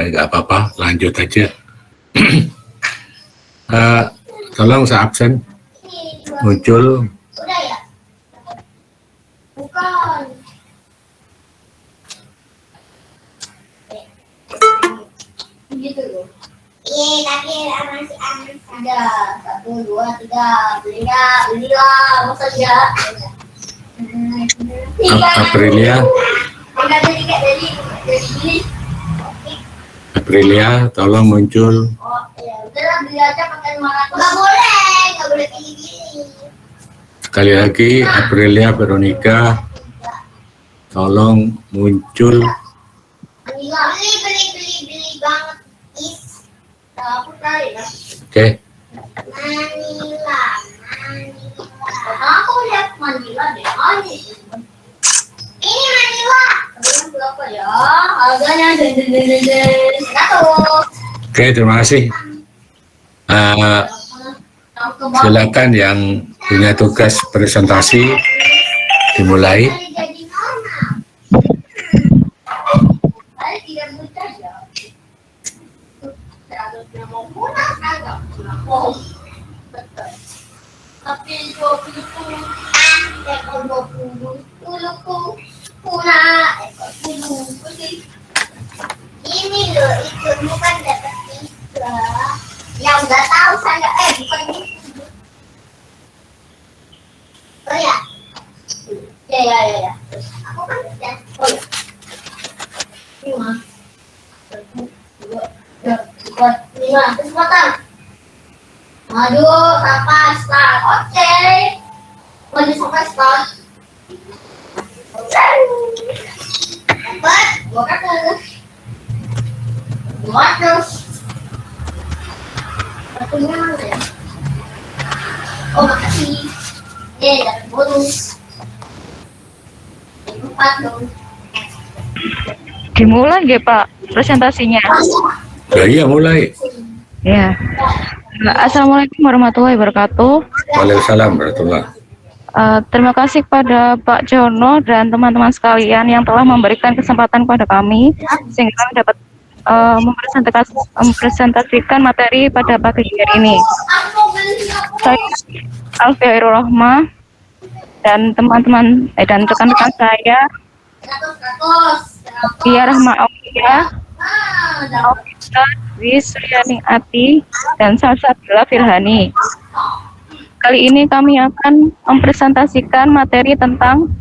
Nggak apa-apa, lanjut aja. Tolong seabsen muncul. Udah ya? Bukan. Gitu loh. Iya, tapi masih ada 1, 2, 3. Belilah, masa enggak? Aprilia. Aprilia, tolong muncul. Oh, ya udahlah, beli aja pakai 500. Nggak boleh gini-gini. Sekali lagi, Aprilia Veronica, tolong muncul. Beli banget. Aku kali ya. Oke. Manila. Aku lihat Manila deh. Ini Manila. Berapa ya? Harganya Oke, terima kasih. Silakan yang punya tugas presentasi dimulai. Tapi 20 ini loh, itu bukan dapat 3 yang nggak tahu saya bukan itu. Oh ya, ya. Aku kan ya. Oh ya. 5, kesempatan. Aduh, sampai start. Oke. Mau sampai start. Dapat 200. Satunya mana ya? Oh, makasih. Dapat bonus. 4 dong. Dimulai nggih Pak presentasinya? Iya, mulai. Ya. Assalamualaikum warahmatullahi wabarakatuh. Waalaikumsalam warahmatullahi. Terima kasih kepada Pak Jono dan teman-teman sekalian yang telah memberikan kesempatan kepada kami sehingga kami dapat mempresentasikan materi pada pagi hari ini. Saya Alfia Irul-Rahma dan teman-teman dan rekan-rekan saya Alfia Rahma Aulia, Dwi Suryani Ati, dan Salsabila Firhani. Kali ini kami akan mempresentasikan materi tentang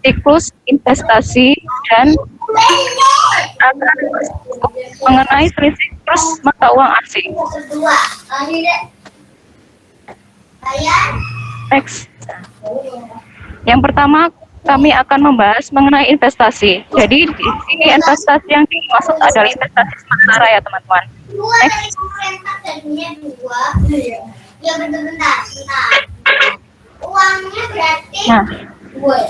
siklus investasi dan mengenai siklus mata uang asing. Next. Yang pertama kami akan membahas mengenai investasi. Jadi di sini investasi yang dimaksud adalah investasi sementara ya teman-teman. Next. Nah,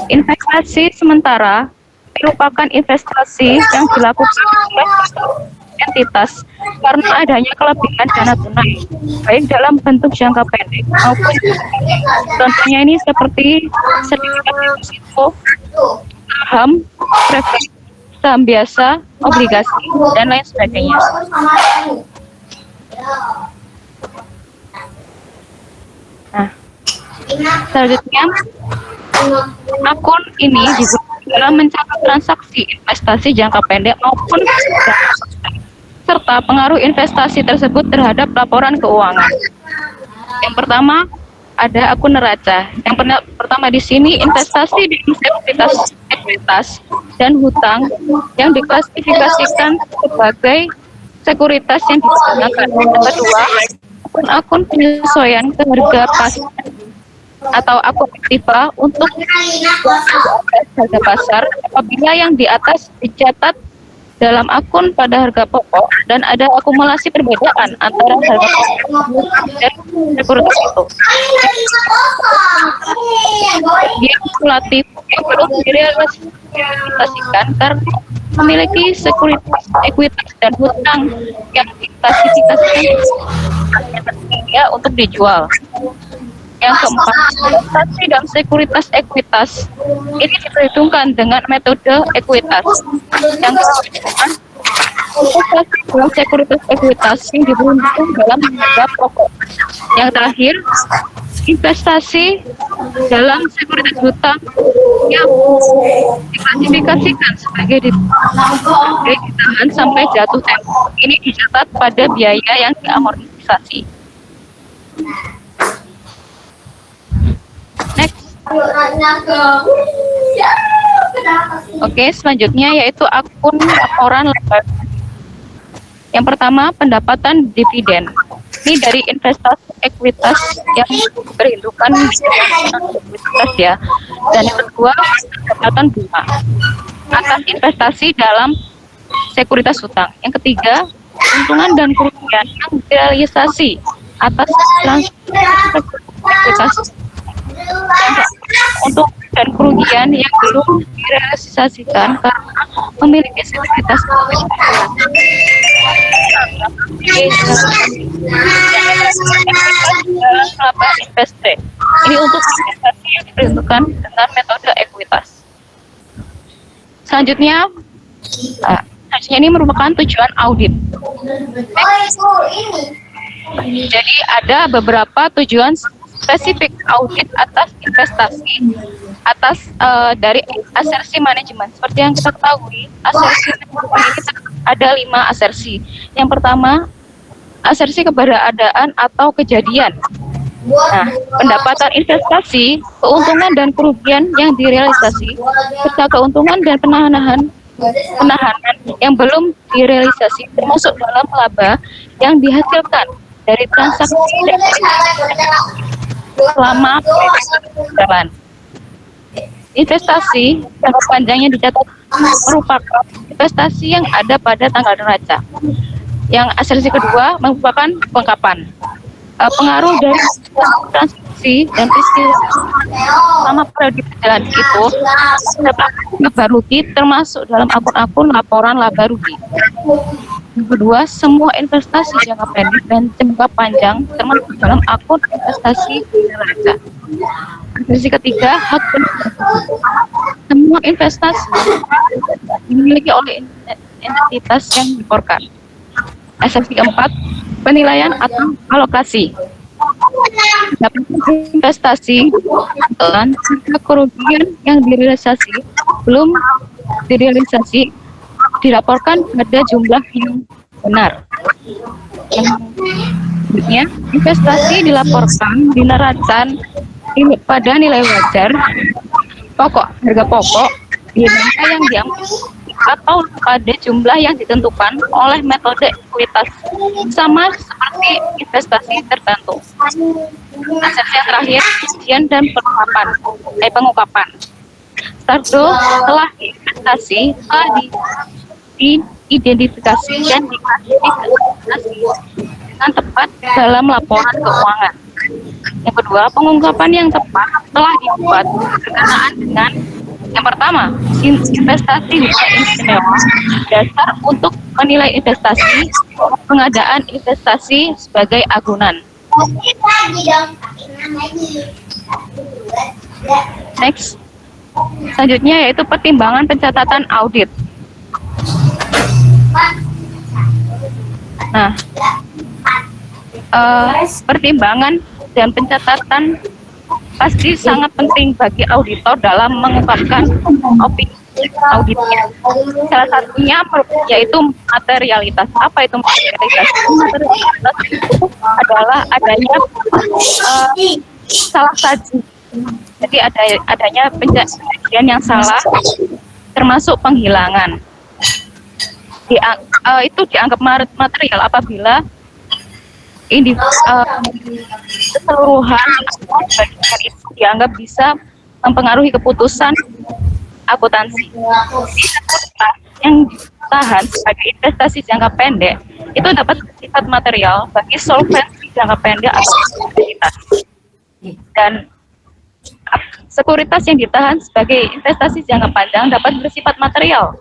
investasi sementara merupakan investasi yang dilakukan oleh entitas karena adanya kelebihan dana tunai, baik dalam bentuk jangka pendek maupun contohnya ini seperti sertifikat deposito, saham, preferensi, saham biasa, obligasi, dan lain sebagainya. Nah, selanjutnya akun ini digunakan dalam mencatat transaksi investasi jangka pendek maupun serta pengaruh investasi tersebut terhadap laporan keuangan. Yang pertama ada akun neraca. Yang pertama di sini investasi di ekuitas dan hutang yang diklasifikasikan sebagai sekuritas yang digunakan. Yang kedua, akun penyesuaian ke harga pasar atau akun aktiva untuk harga pasar apabila yang di atas dicatat dalam akun pada harga pokok dan ada akumulasi perbedaan antara harga pokok dan sekuritas itu. Dia kumulatif yang perlu direalisasikan karena memiliki sekuritas, ekuitas, dan hutang yang diklasifikasikan untuk dijual. Yang keempat, investasi dalam sekuritas ekuitas ini diperhitungkan dengan metode ekuitas. Yang kelima, investasi dalam sekuritas ekuitas yang diperuntukkan dalam lembaga pokok. Yang terakhir, investasi dalam sekuritas hutang yang diklasifikasikan sebagai ditahan sampai jatuh tempo. Ini dicatat pada biaya yang diamortisasi. Next. Oke, selanjutnya yaitu akun laporan laba. Yang pertama, pendapatan dividen. Ini dari investasi ekuitas yang berhindukan ekuitas ya. Dan yang kedua, pendapatan bunga atas investasi dalam sekuritas hutang. Yang ketiga, keuntungan dan kerugian yang direalisasi atas ekuitas. Untuk dan kerugian yang belum direalisasikan karena memiliki sekuritas laba investe. Ini untuk investasi yang diperuntukkan dengan metode ekuitas. Selanjutnya ini merupakan tujuan audit. Jadi ada beberapa tujuan spesifik audit atas investasi atas dari asersi manajemen. Seperti yang kita ketahui, asersi manajemen ini ada 5 asersi. Yang pertama, asersi keberadaan atau kejadian. Nah, pendapatan investasi, keuntungan dan kerugian yang direalisasi, serta keuntungan dan penahanan yang belum direalisasi, termasuk dalam laba yang dihasilkan dari transaksi dan selama jalan. Investasi jangka panjangnya dicatat merupakan investasi yang ada pada tanggal neraca. Yang asersi kedua merupakan pengungkapan. Pengaruh dari transaksi dan peristiwa selama periode perjalanan itu dapat laba rugi termasuk dalam akun-akun laporan laba rugi. Yang kedua, semua investasi jangka pendek dan jangka panjang termasuk dalam akun investasi neraca. Asersi ketiga, hak semua investasi dimiliki oleh entitas yang dilaporkan. Asersi keempat, penilaian atau alokasi. Investasi dan kerugian yang direalisasi belum direalisasi dilaporkan pada jumlah yang benar. Selanjutnya, investasi dilaporkan di neraca pada nilai wajar pokok, harga pokok, dinamika yang diambil atau pada jumlah yang ditentukan oleh metode ekuitas, sama seperti investasi tertentu. Asersi yang terakhir, kajian dan pengungkapan. Setelah investasi telah diidentifikasi dan diklasifikasi dengan tepat dalam laporan keuangan. Yang kedua, pengungkapan yang tepat telah dibuat berkenaan dengan yang pertama, investasi istimewa, dasar untuk menilai investasi, pengadaan investasi sebagai agunan. Next, selanjutnya yaitu pertimbangan pencatatan audit. Nah, pertimbangan dan pencatatan pasti sangat penting bagi auditor dalam mengungkapkan opini auditnya. Salah satunya yaitu materialitas. Apa itu materialitas? Materialitas itu adalah adanya salah saji. Jadi adanya penyajian yang salah, termasuk penghilangan. Itu dianggap material apabila keseluruhan bagian itu dianggap bisa mempengaruhi keputusan akuntansi. Yang ditahan sebagai investasi jangka pendek itu dapat bersifat material bagi solvensi jangka pendek atau sekuritas. Dan sekuritas yang ditahan sebagai investasi jangka panjang dapat bersifat material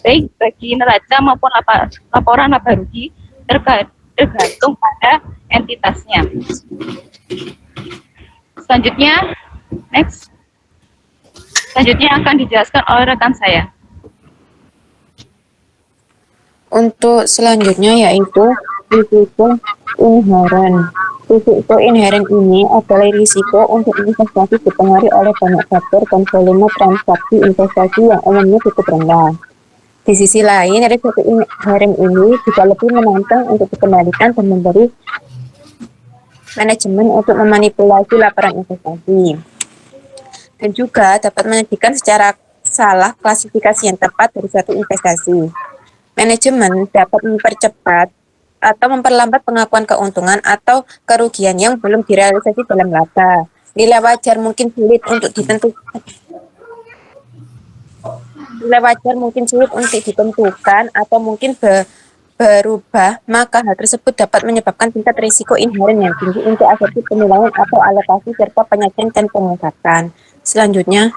baik bagi neraca maupun laporan laba rugi tergantung pada entitasnya. Selanjutnya, next. Selanjutnya akan dijelaskan oleh rekan saya. untuk selanjutnya yaitu risiko inheren. Risiko inheren ini adalah risiko untuk investasi dipengaruhi oleh banyak faktor dan volume transaksi investasi yang umumnya cukup rendah. Di sisi lain, risiko inheren ini juga lebih menantang untuk dikendalikan dan memberi manajemen untuk memanipulasi laporan investasi. Dan juga dapat menyajikan secara salah klasifikasi yang tepat dari suatu investasi. Manajemen dapat mempercepat atau memperlambat pengakuan keuntungan atau kerugian yang belum direalisasi dalam laba. Nilai wajar mungkin sulit untuk ditentukan. Nilai wajar mungkin sulit untuk ditentukan atau mungkin berubah, maka hal tersebut dapat menyebabkan tingkat risiko inheren yang tinggi untuk asertif penilaian atau alokasi serta penyajian dan pengungkapan. Selanjutnya,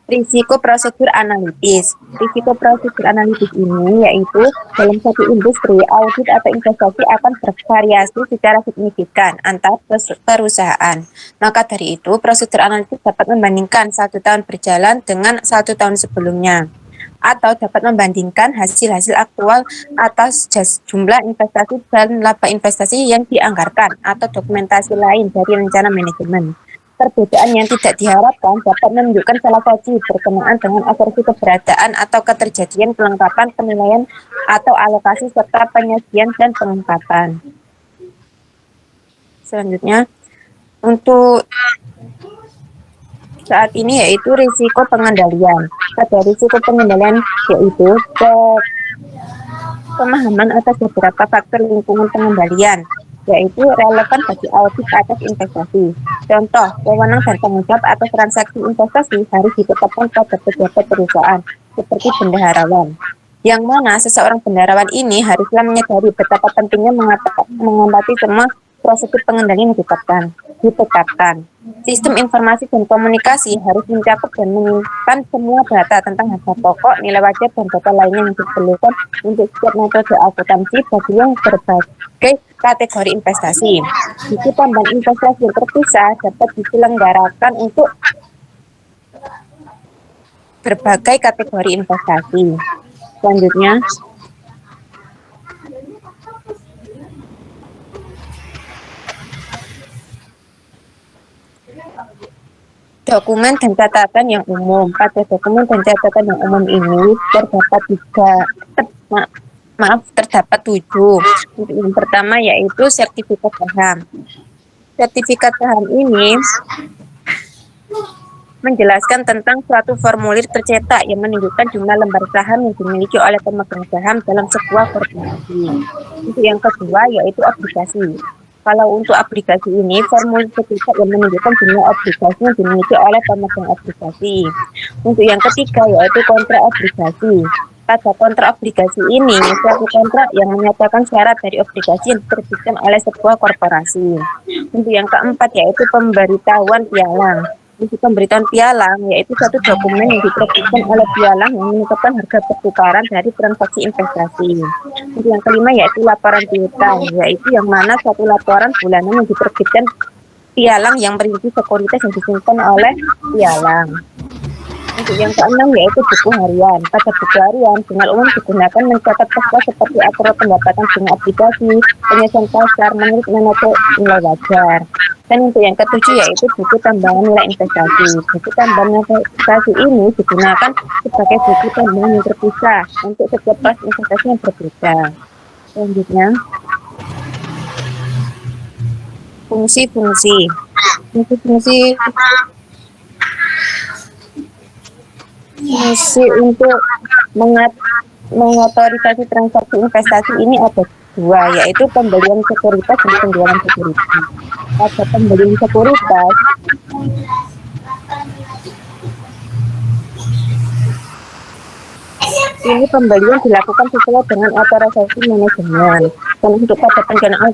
risiko prosedur analitis. Risiko prosedur analitis ini yaitu dalam satu industri, audit atau investasi akan bervariasi secara signifikan antar perusahaan. Maka dari itu, prosedur analitis dapat membandingkan 1 tahun berjalan dengan 1 tahun sebelumnya, atau dapat membandingkan hasil-hasil aktual atas jumlah investasi dan laba investasi yang dianggarkan atau dokumentasi lain dari rencana manajemen. Perbedaan yang tidak diharapkan dapat menunjukkan salah satu berkenaan dengan asersi keberadaan atau keterjadian kelengkapan penilaian atau alokasi serta penyajian dan pengungkapan. Selanjutnya, untuk saat ini yaitu risiko pengendalian. Pada risiko pengendalian yaitu pemahaman atas beberapa faktor lingkungan pengendalian, yaitu relevan bagi audit atas investasi. Contoh, wewenang dan tanggung jawab atas transaksi investasi harus ditetapkan pada pejabat perusahaan, seperti bendaharawan. Yang mana seseorang bendaharawan ini haruslah menyadari betapa pentingnya mengamati semua prosedur pengendalian yang ditetapkan. Sistem informasi dan komunikasi harus mencakup dan menyimpan semua data tentang harga pokok, nilai wajar, dan data lainnya yang diperlukan untuk setiap metode akuntansi bagi yang berbagai kategori investasi. Buku tambahan investasi yang terpisah dapat diselenggarakan untuk berbagai kategori investasi. Selanjutnya, dokumen dan catatan yang umum. Pada dokumen dan catatan yang umum ini terdapat terdapat 7. Yang pertama yaitu sertifikat saham. Sertifikat saham ini menjelaskan tentang suatu formulir tercetak yang menunjukkan jumlah lembar saham yang dimiliki oleh pemegang saham dalam sebuah korporasi. Untuk yang kedua yaitu obligasi. Kalau untuk obligasi ini, formulir tercetak yang menunjukkan jumlah obligasi yang dimiliki oleh pemegang obligasi. Untuk yang ketiga yaitu kontrak obligasi. Pada kontrak obligasi ini, suatu kontrak yang menyatakan syarat dari obligasi yang diterbitkan oleh sebuah korporasi. Untuk yang keempat yaitu pemberitahuan pialang. Untuk pemberitahuan pialang yaitu satu dokumen yang diterbitkan oleh pialang yang menetapkan harga pertukaran dari transaksi investasi. Untuk yang kelima yaitu laporan piutang, yaitu yang mana suatu laporan bulanan yang diterbitkan pialang yang merinci sekuritas yang disimpan oleh pialang. Untuk yang keenam yaitu buku harian. Pada buku harian dengan umum digunakan mencatat pokok seperti aturan pendapatan bunga obligasi, penyesuaian pasar menurut metode nilai wajar. Dan untuk yang ketujuh yaitu buku tambahan nilai investasi. Buku tambahan nilai investasi ini digunakan sebagai buku tambahan yang terpisah untuk setiap kelas investasi yang berbeda. Selanjutnya, fungsi-fungsi. Fungsi untuk mengotorisasi transaksi investasi ini ada 2, yaitu pembelian sekuritas dan penjualan sekuritas. Pada pembelian sekuritas, ini pembelian dilakukan sesuai dengan otorisasi manajemen. Dan untuk pada penjualan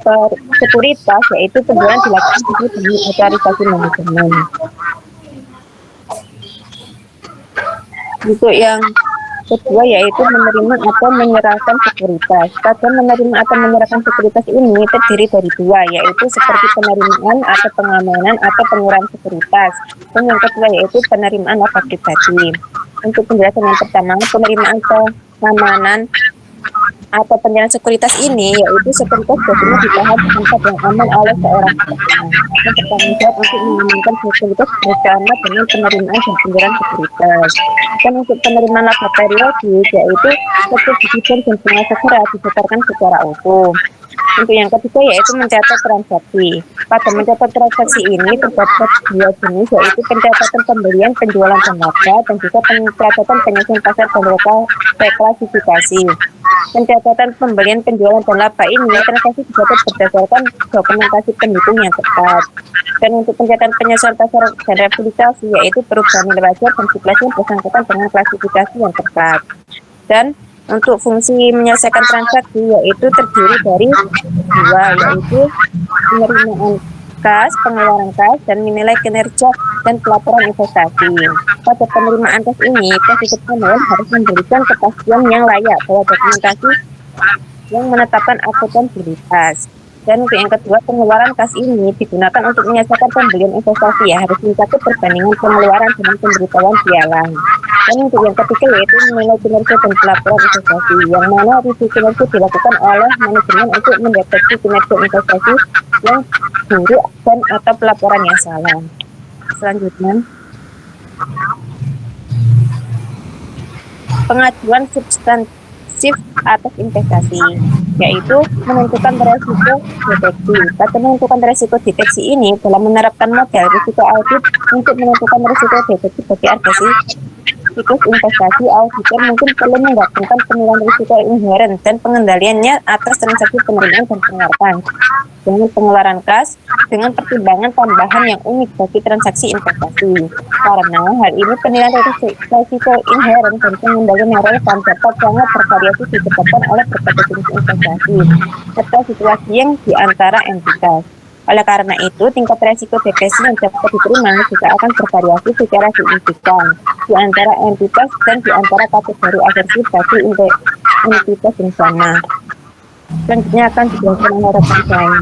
sekuritas, yaitu penjualan dilakukan sesuai dengan otorisasi manajemen. Untuk yang Kedua yaitu menerima atau menyerahkan sekuritas. Bagian menerima atau menyerahkan sekuritas ini terdiri dari dua, yaitu seperti penerimaan atau pengamanan atau pengurahan sekuritas. Dan yang kedua yaitu penerimaan laba pribadi. Untuk penjelasan yang pertama, penerimaan pengamanan atau penyerahan sekuritas ini yaitu sekuritas biasanya ditahan di tempat yang aman oleh seorang pemegang yang bertanggung jawab untuk mengamankan sekuritas bersama dengan penerimaan dan penyerahan sekuritas. Dan untuk penerimaan laba periodik yaitu setiap dividen dan bunga segera disetorkan secara utuh. Untuk yang ketiga yaitu mencatat transaksi. Pada mencatat transaksi ini terdapat dua jenis, yaitu pencatatan pembelian, penjualan dan laba, dan juga pencatatan penyusun pasar dan reklasifikasi. Pencatatan pembelian, penjualan dan laba ini transaksi dicatat berdasarkan dokumentasi pendukung yang tepat. Dan untuk pencatatan penyusun pasar dan reklasifikasi yaitu perubahan nilai wajar dan siklus yang bersangkutan dengan klasifikasi yang tepat. Dan untuk fungsi menyelesaikan transaksi yaitu terdiri dari dua, yaitu penerimaan kas, pengeluaran kas, dan menilai kinerja dan pelaporan investasi. Pada penerimaan kas ini, pos penuh harus memberikan kepastian yang layak bahwa dokumentasi yang menetapkan akuntabilitas. Dan untuk yang kedua, pengeluaran kas ini digunakan untuk menyelesaikan pembelian investasi harus mencakup perbandingan pengeluaran dengan pemberitahuan pialang. Dan untuk yang ketiga yaitu menilai kinerja dan pelaporan investasi, yang mana review kinerja dilakukan oleh manajemen untuk mendeteksi kinerja investasi yang buruk dan atau pelaporan yang salah. Selanjutnya, pengajuan substansif atas investasi, yaitu menentukan resiko deteksi. Pada menentukan resiko deteksi ini dalam menerapkan model risiko audit untuk menentukan resiko deteksi bagi advokasi siklus investasi, auditor mungkin perlu menggabungkan penilaian risiko inheren dan pengendaliannya atas transaksi penerimaan dan pengeluaran dengan pengeluaran kas dengan pertimbangan tambahan yang unik bagi transaksi investasi. Karena hal ini penilaian risiko inheren dan pengendalian yang relevan dapat sangat bervariasi disebabkan oleh berbagai jenis investasi serta situasi yang di antara entitas. Oleh karena itu, tingkat resiko depresi yang dapat diterima juga akan bervariasi secara signifikan di antara entitas dan di antara kategori aversi bagi entitas yang sama. Selanjutnya akan dijelaskan oleh rekan saya.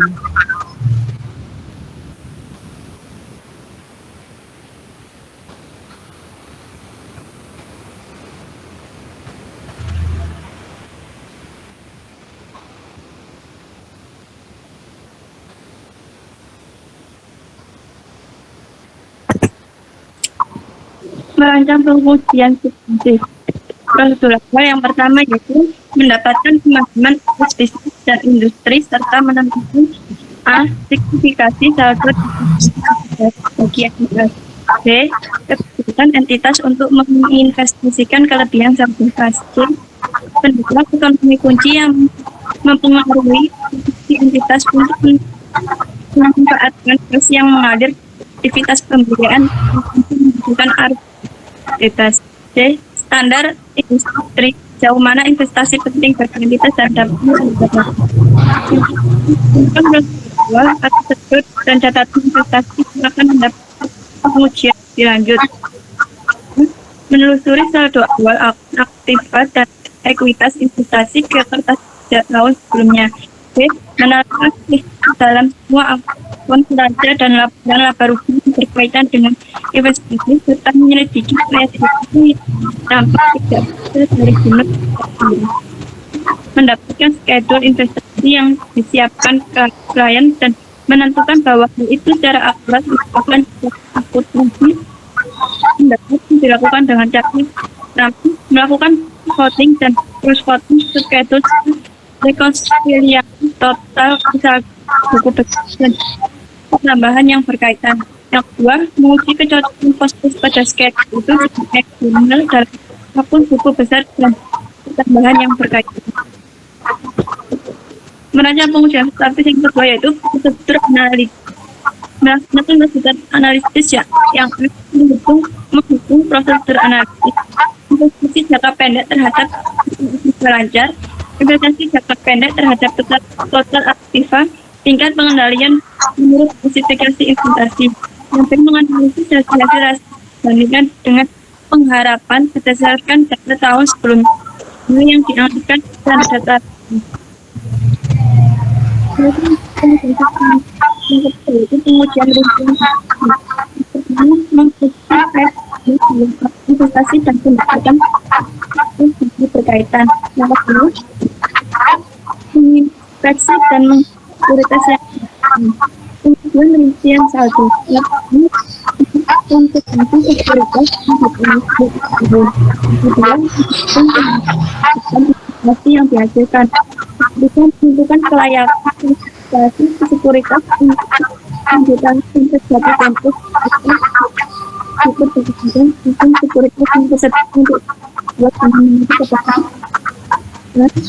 Merancang pengujian substansif. Prosedur awal yang pertama yaitu mendapatkan pemahaman atas bisnis dan industri serta menentukan A. Signifikasi saldo bagian B. Kebutuhan entitas untuk menginvestasikan kelebihan saldo kas. C. Pendekatan ekonomi kunci yang mempengaruhi entitas untuk memanfaatkan kas yang mengalir aktivitas pembiayaan untuk menunjukkan entitas. C. Standar industri, jauh mana investasi penting bagi entitas dan dampaknya tersebut dan catatan investasi akan mendapat pengujian dilanjut. Menelusuri saldo awal aktiva dan ekuitas investasi ke kertas tahun sebelumnya. B. Menelaah dalam semua akun neraca dan laporan laba rugi berkaitan dengan investasi serta menyelidiki resiko dampak tidak dari jumlah mendapatkan schedule investasi yang disiapkan ke klien dan menentukan bahwa hal itu secara akurat merupakan akuntansi dapat dilakukan dengan cara melakukan voting dan cross voting schedule rekonsiliasi total buku besar dan penambahan yang berkaitan. Yang kedua, menguji kecocokan postus pada schedule itu eksternal dalam apapun buku besar dan penambahan yang berkaitan. Merancang pengujian substantif yang kedua yaitu prosedur analisis. Melaksanakan prosedur analisis yang mendukung prosedur analisis. Investasi jangka pendek terhadap lancar, investasi jangka pendek terhadap total aktiva, tingkat pengendalian menurut spesifikasi investasi. Yang menganalisis hasil bandingkan dengan pengharapan berdasarkan data tahun sebelumnya yang dialihkan dan data itu pengujian rutin investasi dan pendapatan berkaitan. Yang kedua, menginspeksi dan mengkualitas yang kemudian rincian saldo untuk sekuritas kemudian investasi yang dihasilkan bukan menentukan kelayakan investasi sekuritas kemudian investasi tempus untuk kemudian sekuritas investasi untuk buat kemudian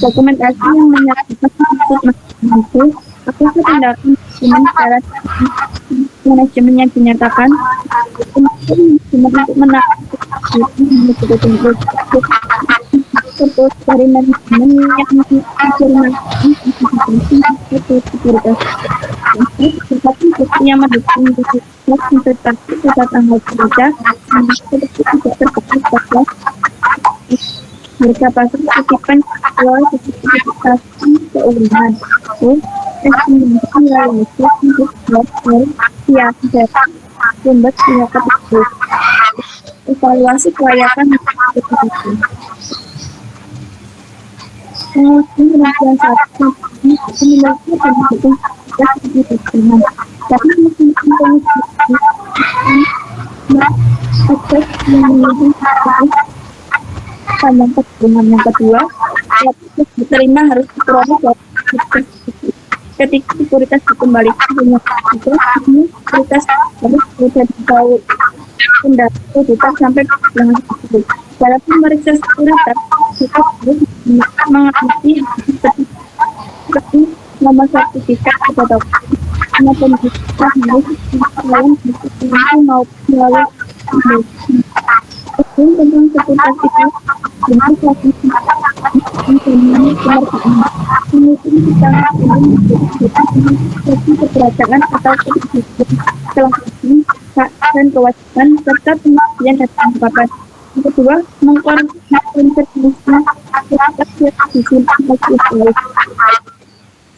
dokumentasi yang menyatakan maksud apakah tindakan manajemen secara manajemen yang dinyatakan untuk menakutkan terus dari manajemen yang menginformasikan sekuritas tetapi bukti yang mendukung investasi pada tanggal kerja tidak terkait pada harga pasar titipan jual sertifikasi keuangan estimasi untuk jual dari pihak sumber pihak tersebut evaluasi kelayakan menguji rincian satu memiliki pendukung dan diterima tapi mesin akses yang memiliki pandang keuntungan yang kedua diterima harus diperoleh ketika sekuritas dikembalikan dengan sekuritas harus sudah tahu pendapat kita sampai dengan tersebut. Dalam memeriksa sekuritas kita harus mengatasi seperti nomor sertifikat atau maupun kita harus melalui maupun melalui tentang sekuritas itu dengan klasifiksi mungkin kita keberatan atau kelanjutan hak dan kewajiban serta pembuktian dan penangkapan. Yang kedua, mengkoordinasikan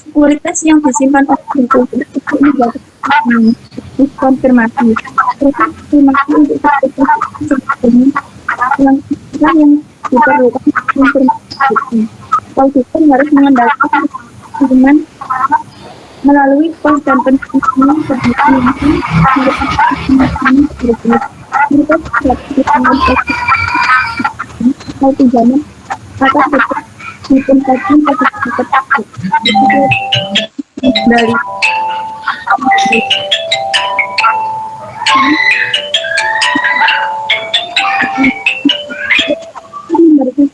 sekuritas yang disimpan untuk konfirmasi untuk yang diperlukan informasi. Auditor harus mengandalkan dokumen melalui pos dan penelitian atau pinjaman atas dipengaruhi dari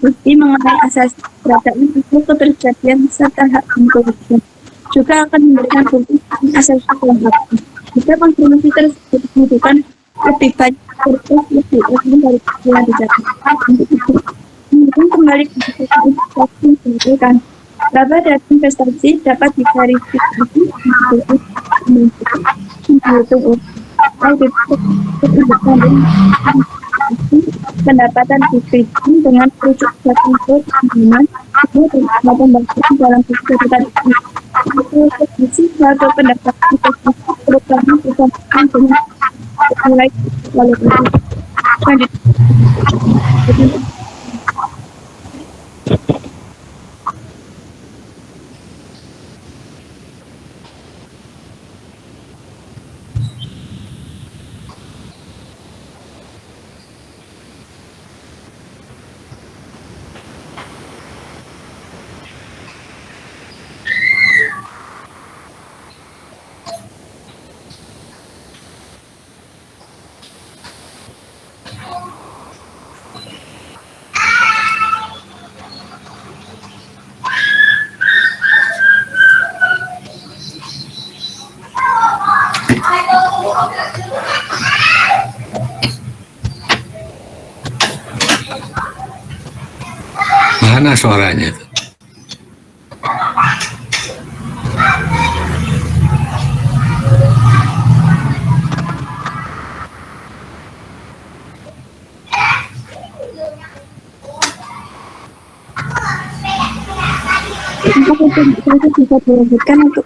bukti mengenai asas keberadaan atau keterjadian serta hak konstitusi juga akan memberikan bukti asas kelengkapan. Jika konfirmasi tersebut menunjukkan lebih banyak kertas lebih dari yang dicatat untuk itu mungkin kembali ke investasi dilakukan. Laba dari investasi dapat diverifikasi menghitung pendapatan dividen dengan rujuk ke penggunaan maupun pembagian dalam buku catatan kondisi atau pendapatan terutama bersama dengan nilai kualitas selanjutnya. Mana suaranya tuh? Apakah itu bisa dilanjutkan untuk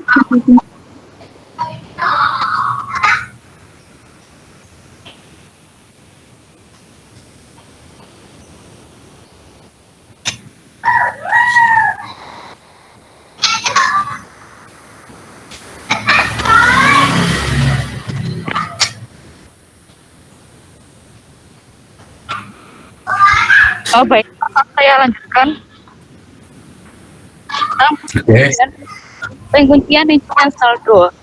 Oh baik, saya lanjutkan. Oke. Penguncian rincian saldo,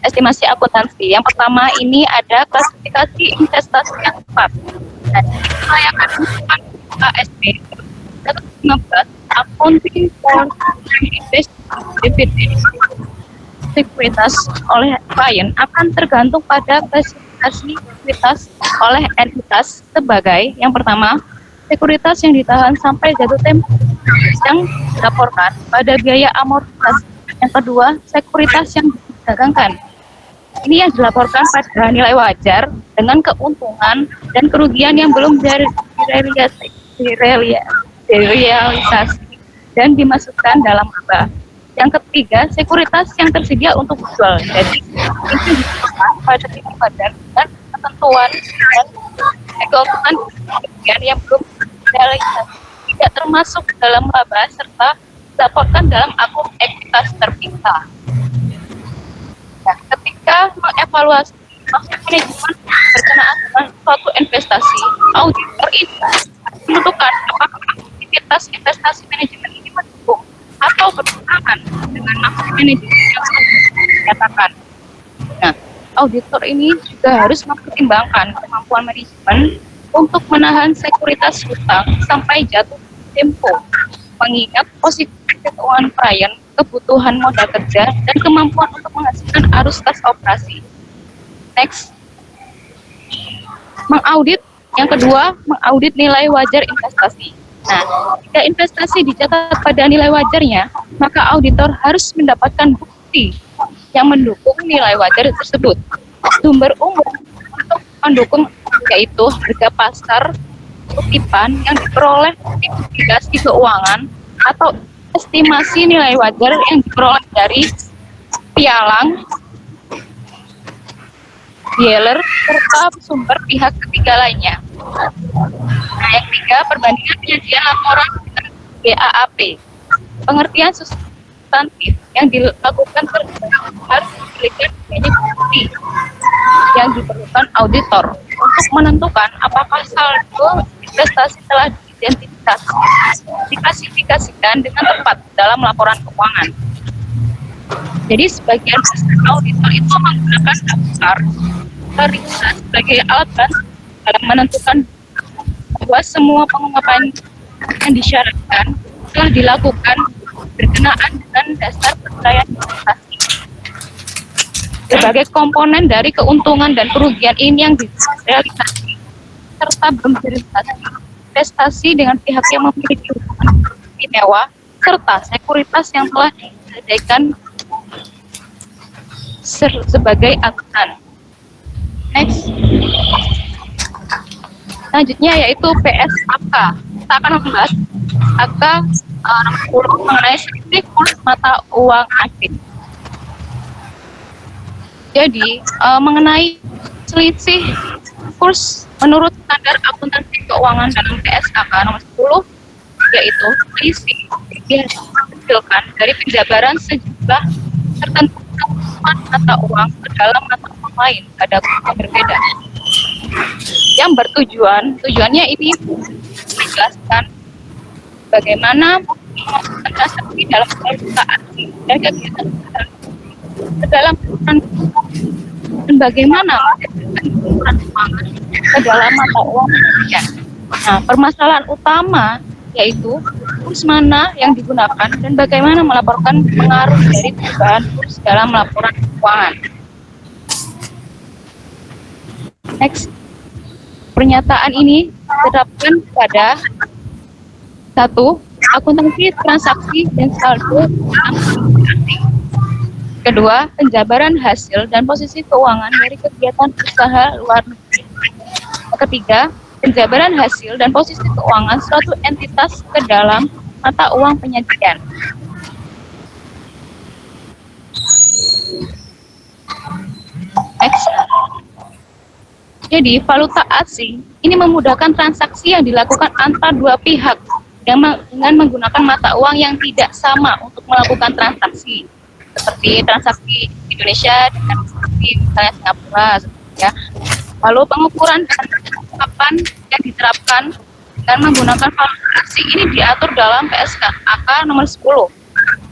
estimasi akuntansi. Yang pertama ini ada klasifikasi investasi yang tepat. Dan saya akan menggunakan ASP 115 accounting for dividen sekuritas oleh klien akan tergantung pada klasifikasi sekuritas oleh entitas sebagai yang pertama sekuritas yang ditahan sampai jatuh tempo yang dilaporkan pada biaya amortisasi. Yang kedua, sekuritas yang didagangkan. Ini yang dilaporkan pada nilai wajar dengan keuntungan dan kerugian yang belum direalisasi dan dimasukkan dalam laba. Yang ketiga, sekuritas yang tersedia untuk dijual. Jadi, ini dilaporkan pada nilai wajar dengan ketentuan dan keuntungan kerugian yang belum direalisasi, tidak termasuk dalam laba serta dilaporkan dalam akun ekuitas terpisah. Nah, ketika mengevaluasi maksud manajemen berkenaan dengan suatu investasi, auditor itu menentukan apakah aktivitas investasi manajemen ini mendukung atau bertentangan dengan maksud manajemen yang dinyatakan. Nah, auditor ini juga harus mempertimbangkan kemampuan manajemen untuk menahan sekuritas hutang sampai jatuh tempo, mengingat posisi keuangan klien, kebutuhan modal kerja, dan kemampuan untuk menghasilkan arus kas operasi. Next, mengaudit. Yang kedua, mengaudit nilai wajar investasi. Nah, jika investasi dicatat pada nilai wajarnya, maka auditor harus mendapatkan bukti yang mendukung nilai wajar tersebut. Sumber umum untuk mendukung yaitu harga pasar kutipan yang diperoleh investigasi keuangan atau estimasi nilai wajar yang diperoleh dari pialang, dealer, serta sumber pihak ketiga lainnya. Nah, yang ketiga, perbandingan penyajian laporan dengan GAAP. Pengertian substantif yang dilakukan harus diberikan banyak bukti yang diperlukan auditor untuk menentukan apakah saldo investasi telah diklasifikasikan dengan tepat dalam laporan keuangan. Jadi sebagian besar auditor itu menggunakan daftar periksa sebagai alat bantu dalam menentukan bahwa semua pengungkapan yang disyaratkan telah dilakukan berkenaan dengan dasar percayaan investasi. Sebagai komponen dari keuntungan dan kerugian ini yang direalisasi serta belum direalisasi, investasi dengan pihak yang memiliki hubungan istimewa serta sekuritas yang telah disediakan sebagai akuntan. Next, selanjutnya yaitu PSAK. Kita akan membahas AK nomor 10 mengenai selisih kurs mata uang asing. Jadi mengenai selisih kurs menurut standar akuntansi keuangan dalam PSAK nomor 10 yaitu selisih dihasilkan dari penjabaran sejumlah tertentu mata uang ke dalam mata uang lain pada kurs yang berbeda. Yang tujuannya ini menjelaskan bagaimana transaksi dalam perusahaan dan kegiatan ke dalam dan bagaimana ukuran keuangan ke dalam mata uang demikian. Nah, permasalahan utama yaitu kurs mana yang digunakan dan bagaimana melaporkan pengaruh dari perubahan kurs dalam laporan keuangan. Next, pernyataan ini diterapkan pada 1. Akuntansi transaksi dan saldo dalam asing. Kedua, penjabaran hasil dan posisi keuangan dari kegiatan usaha luar negeri. Ketiga, penjabaran hasil dan posisi keuangan suatu entitas ke dalam mata uang penyajian. Next. Jadi, valuta asing ini memudahkan transaksi yang dilakukan antar dua pihak dengan menggunakan mata uang yang tidak sama untuk melakukan transaksi. Seperti transaksi Indonesia dengan transaksi misalnya Singapura, ya. Lalu pengukuran dan penerapan yang diterapkan dengan menggunakan valuta asing ini diatur dalam PSKAK nomor 10.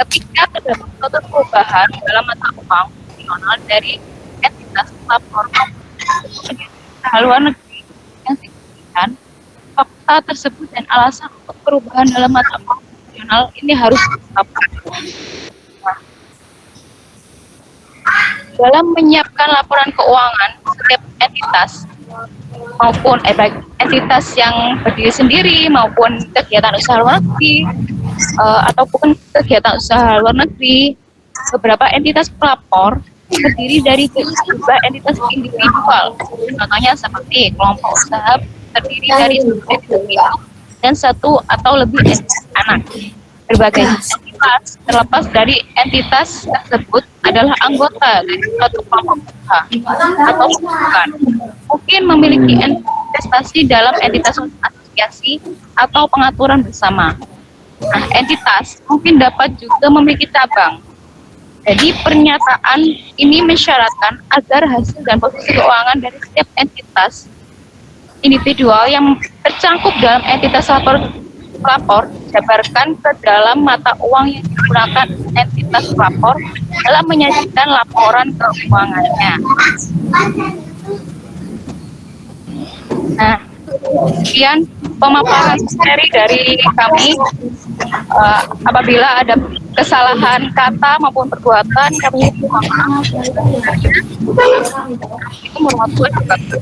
Ketika terdapat suatu perubahan dalam mata uang nasional dari entitas pelapor haluan negeri yang signifikan, fakta tersebut dan alasan untuk perubahan dalam mata uang nasional ini harus ditetapkan. Dalam menyiapkan laporan keuangan setiap entitas maupun baik entitas yang berdiri sendiri maupun kegiatan usaha luar negeri ataupun kegiatan usaha luar negeri, beberapa entitas pelapor terdiri dari beberapa entitas individual. Contohnya seperti kelompok usaha terdiri dari satu induk dan satu atau lebih entitas anak. Berbagai entitas terlepas dari entitas tersebut adalah anggota dari suatu kelompok usaha atau bukan. Mungkin memiliki investasi dalam entitas asosiasi atau pengaturan bersama. Nah, entitas mungkin dapat juga memiliki cabang. Jadi pernyataan ini mensyaratkan agar hasil dan posisi keuangan dari setiap entitas individual yang tercangkup dalam entitas pelapor dijabarkan ke dalam mata uang yang digunakan entitas pelapor dalam menyajikan laporan keuangannya. Nah, sekian pemaparan materi dari kami. Apabila ada kesalahan kata maupun perbuatan, kami mohon maaf. Itu warahmatullahi wabarakatuh.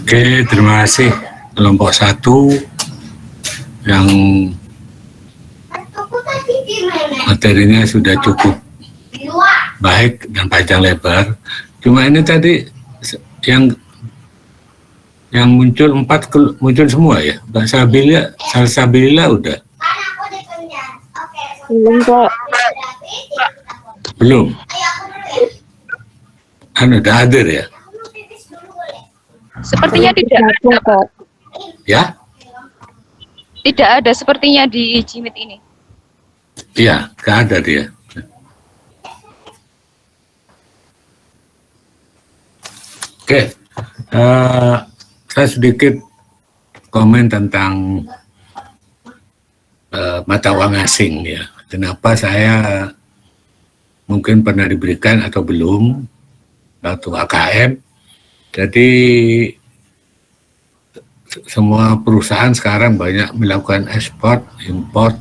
Oke, terima kasih kelompok 1 yang materinya sudah cukup baik dan panjang lebar. Cuma ini tadi yang muncul 4 muncul semua ya. Mbak Salsabilillah udah. Belum kok. Belum. Udah hadir ya. Sepertinya tidak ada, kok. Ya? tidak ada sepertinya di Jimit ini. Iya, nggak ada dia. Oke, saya sedikit komen tentang mata uang asing ya. Kenapa saya mungkin pernah diberikan atau belum waktu AKM. Jadi semua perusahaan sekarang banyak melakukan ekspor, import,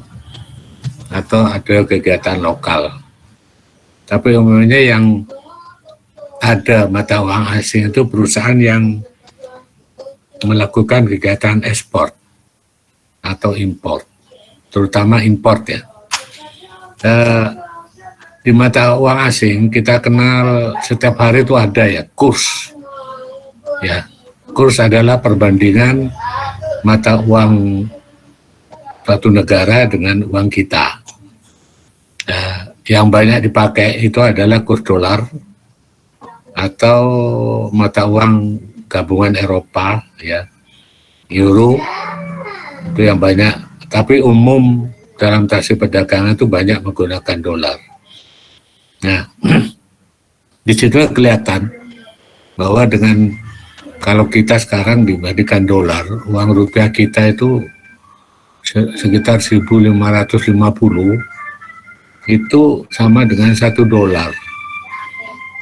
atau ada kegiatan lokal. Tapi umumnya yang ada mata uang asing itu perusahaan yang melakukan kegiatan ekspor atau import, terutama import ya. Di mata uang asing kita kenal setiap hari itu ada ya kurs. Ya, kurs adalah perbandingan mata uang suatu negara dengan uang kita. Yang banyak dipakai itu adalah kurs dolar atau mata uang gabungan Eropa, ya, euro itu yang banyak. Tapi umum dalam transaksi perdagangan itu banyak menggunakan dolar. Nah, di situ kelihatan bahwa dengan kalau kita sekarang dibandingkan dolar, uang rupiah kita itu sekitar 1.550 itu sama dengan $1.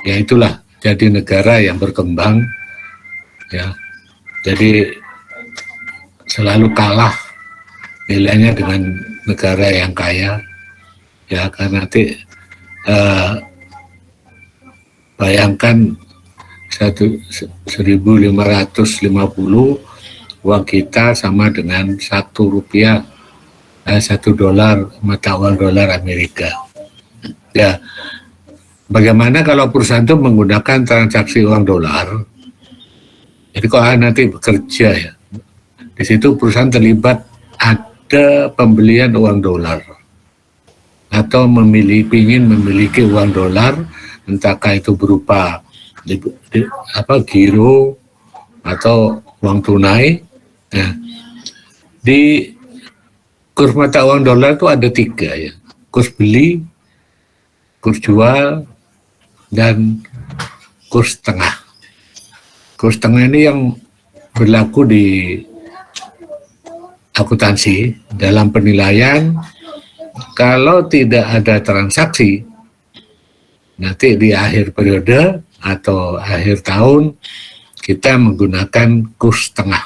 Ya itulah jadi negara yang berkembang ya. Jadi selalu kalah nilainya dengan negara yang kaya ya, karena nanti bayangkan 1.550 uang kita sama dengan $1 mata uang dolar Amerika. Ya, bagaimana kalau perusahaan itu menggunakan transaksi uang dolar? Jadi kalau nanti bekerja ya, di situ perusahaan terlibat ada pembelian uang dolar atau ingin memiliki uang dolar, entahkah itu berupa giro atau uang tunai. Nah, di kurs mata uang dolar itu ada 3 ya, kurs beli, kurs jual, dan kurs tengah. Kurs tengah ini yang berlaku di akuntansi dalam penilaian. Kalau tidak ada transaksi, nanti di akhir periode atau akhir tahun kita menggunakan kurs tengah.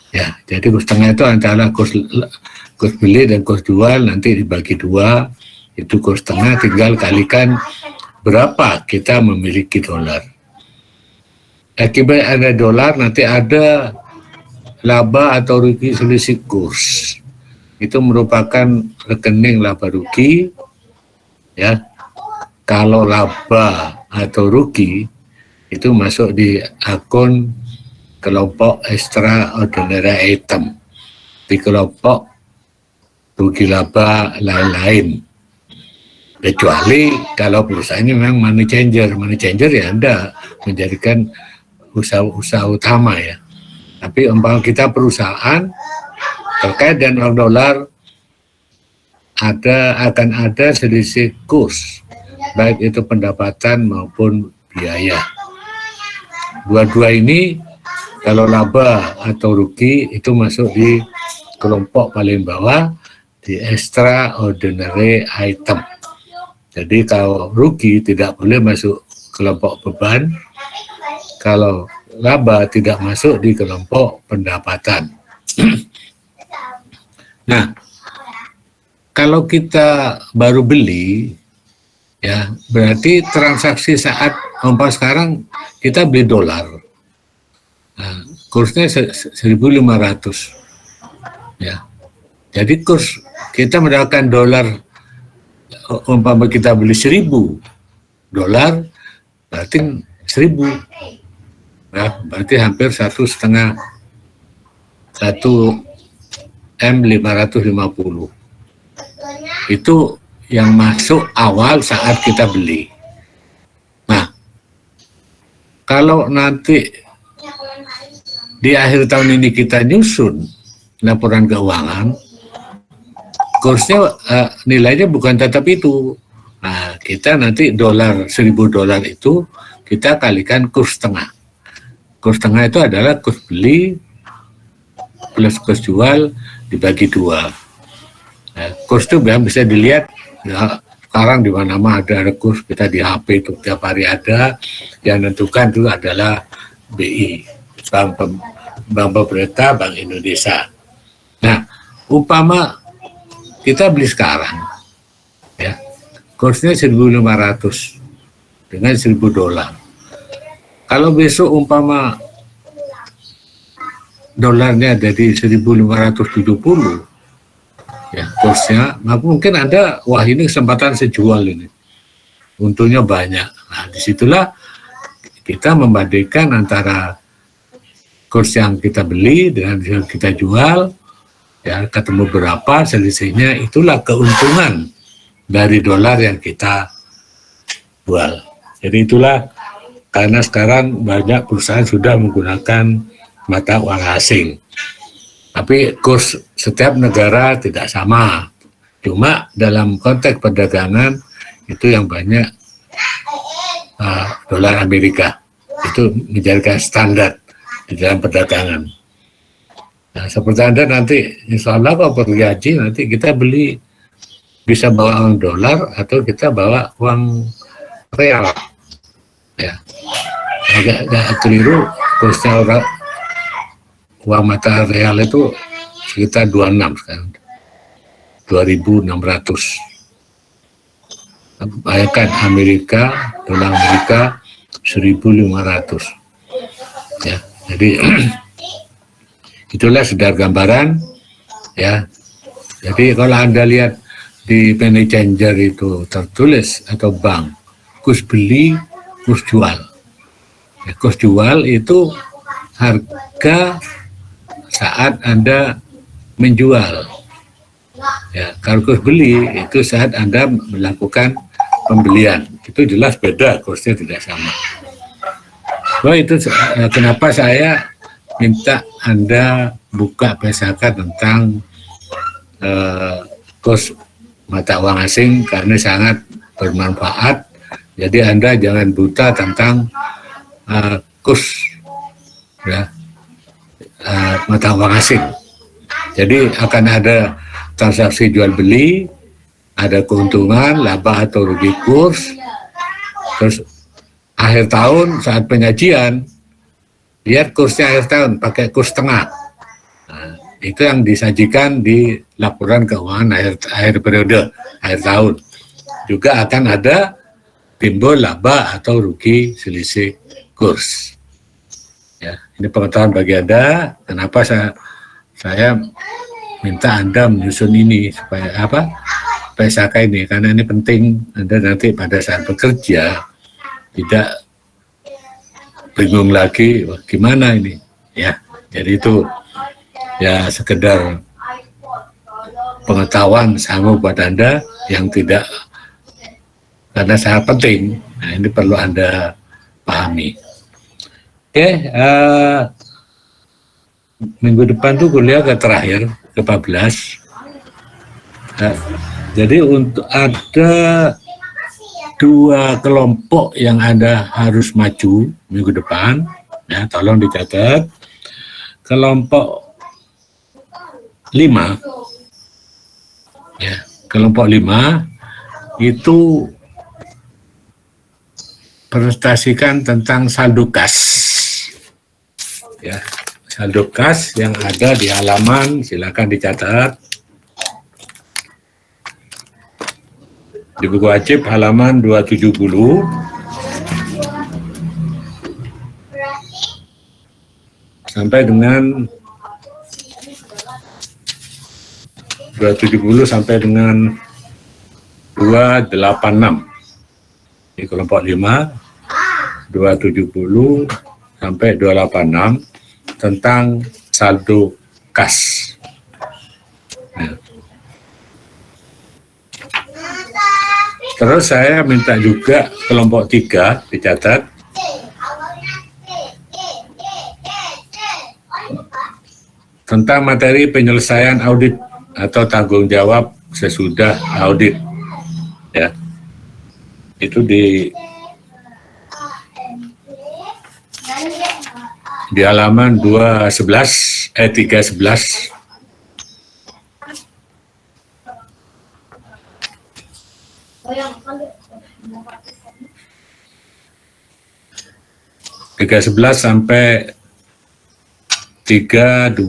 Ya, jadi kurs tengah itu antara kurs beli dan kurs jual nanti dibagi 2, itu kurs tengah, tinggal kalikan berapa kita memiliki dolar. Akibat ada dolar nanti ada laba atau rugi selisih kurs. Itu merupakan rekening laba rugi, ya. Kalau laba atau rugi itu masuk di akun kelompok extraordinary item, di kelompok rugi laba lain-lain. Kecuali kalau perusahaannya memang money changer ya Anda menjadikan usaha utama ya. Tapi umpama kita perusahaan terkait dengan uang dolar akan ada selisih kurs, baik itu pendapatan maupun biaya. Dua-dua ini kalau laba atau rugi itu masuk di kelompok paling bawah, di extraordinary item. Jadi kalau rugi tidak boleh masuk kelompok beban, kalau laba tidak masuk di kelompok pendapatan. Nah, kalau kita baru beli, ya berarti transaksi saat sekarang kita beli dolar, nah, kursnya 1.500, ya. Jadi kurs kita mendapatkan dolar, umpama kita beli 1.000 dolar, berarti 1.000, ya, berarti hampir 1,5 M550. Itu yang masuk awal saat kita beli. Nah, kalau nanti di akhir tahun ini kita nyusun laporan keuangan, kursnya nilainya bukan tetap itu. Nah, kita nanti 1.000 dolar itu kita kalikan kurs tengah. Kurs tengah itu adalah kurs beli plus kurs jual dibagi 2. Nah, kurs itu bisa dilihat ya, sekarang di mana-mana ada kurs, kita di HP itu tiap hari ada. Yang menentukan itu adalah BI, Bank Pemerintah, Bank Indonesia. Nah, umpama kita beli sekarang, ya, kursnya 1.500 dengan 1.000 dolar. Kalau besok umpama dolarnya dari 1.570, ya kursnya, maka mungkin ada, wah ini kesempatan saya jual ini, untungnya banyak. Nah, disitulah kita membandingkan antara kurs yang kita beli dengan yang kita jual, ya ketemu berapa selisihnya, itulah keuntungan dari dolar yang kita jual. Jadi itulah, karena sekarang banyak perusahaan sudah menggunakan mata uang asing. Tapi kurs setiap negara tidak sama. Cuma dalam konteks perdagangan itu yang banyak dolar Amerika. Itu menjadikan standar di dalam perdagangan. Nah, seperti Anda nanti, insya Allah kalau pergi haji, nanti kita beli, bisa bawa uang dolar atau kita bawa uang real. Ya, agak keliru, kursnya uang mata real itu sekitar 26 sekarang, 2.600. Bayangkan dolar Amerika 1.500. Ya, jadi itulah sekedar gambaran, ya. Jadi kalau Anda lihat di money changer itu tertulis atau bank, kurs beli, kurs jual. Ya, kurs jual itu harga saat Anda menjual. Ya, kalau kurs beli itu saat Anda melakukan pembelian, itu jelas beda, kursnya tidak sama. Oh, itu kenapa saya minta Anda buka PSAK tentang kurs mata uang asing karena sangat bermanfaat. Jadi Anda jangan buta tentang kurs ya, mata uang asing. Jadi akan ada transaksi jual beli, ada keuntungan, laba atau rugi kurs. Terus akhir tahun saat penyajian, lihat kursnya akhir tahun pakai kurs tengah. Nah, itu yang disajikan di laporan keuangan akhir periode, akhir tahun. Juga akan ada timbul laba atau rugi selisih kurs. Ya, ini pengetahuan bagi Anda. Kenapa saya minta Anda menyusun ini supaya apa? PSAK ini, karena ini penting. Anda nanti pada saat bekerja tidak bingung lagi, wah, gimana ini? Ya, jadi itu ya sekedar pengetahuan sanggup buat Anda yang tidak, karena sangat penting. Nah, ini perlu Anda pahami. Oke, minggu depan tuh kuliah ke terakhir, ke 14. Jadi untuk ada 2 kelompok yang Anda harus maju minggu depan, ya tolong dicatat. Kelompok 5, ya kelompok 5 itu presentasikan tentang saldo kas, ya saldo kas yang ada di halaman, silakan dicatat di buku wajib halaman 270 sampai dengan 270 sampai dengan 286. Di kelompok 5, 270 sampai 286 tentang saldo kas. Nah. Terus saya minta juga kelompok 3 dicatat. Tentang materi penyelesaian audit atau tanggung jawab sesudah audit. Ya. Itu di halaman 311. Tiga 11 sampai 329.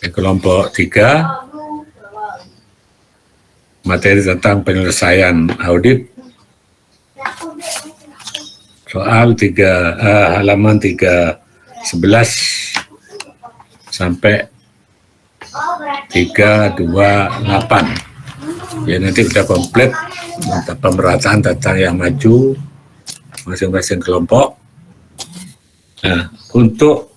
Di kelompok 3 materi tentang penyelesaian audit, soal halaman 311 sampai 328. Ya nanti sudah komplit pemerataan tentang yang maju masing-masing kelompok. Nah, untuk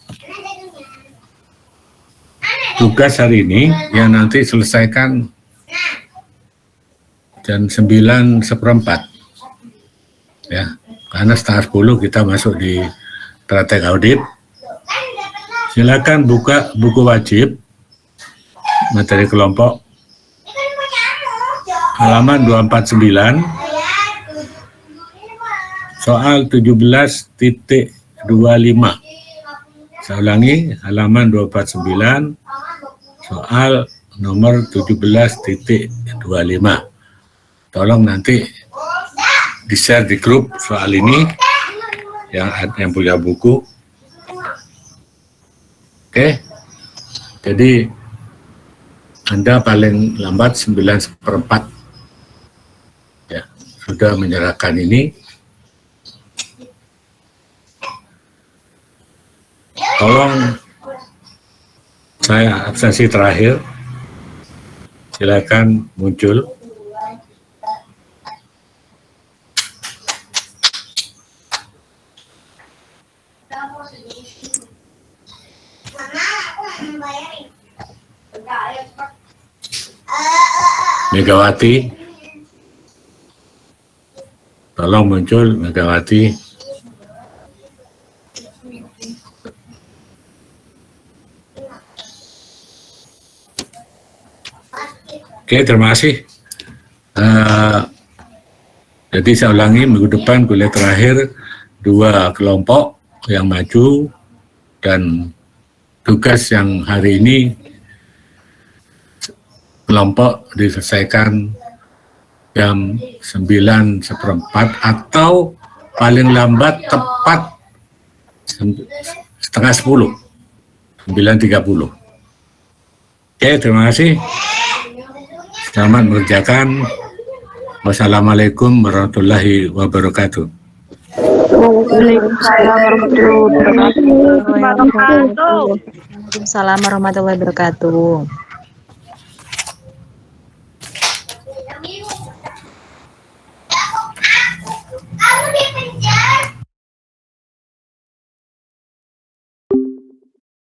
tugas hari ini yang nanti selesaikan jam 9:15 ya, karena setengah 10 kita masuk di praktek audit. Silakan buka buku wajib materi kelompok halaman 249 soal 17.25. Saya ulangi, halaman 249 soal nomor 17.25. Tolong nanti di-share di grup soal ini yang punya buku. Oke. Jadi Anda paling lambat 9:15 ya sudah menyerahkan ini. Tolong saya absensi terakhir. Silakan muncul. Megawati. Tolong muncul Megawati. Oke, terima kasih. Jadi saya ulangi, minggu depan kuliah terakhir 2 kelompok yang maju, dan tugas yang hari ini kelompok diselesaikan jam 9:15 atau paling lambat tepat setengah 10, 9:30. Oke, terima kasih. Selamat mengerjakan. Wassalamualaikum warahmatullahi wabarakatuh. Waalaikumsalam warahmatullahi wabarakatuh. Waalaikumsalam warahmatullahi wabarakatuh.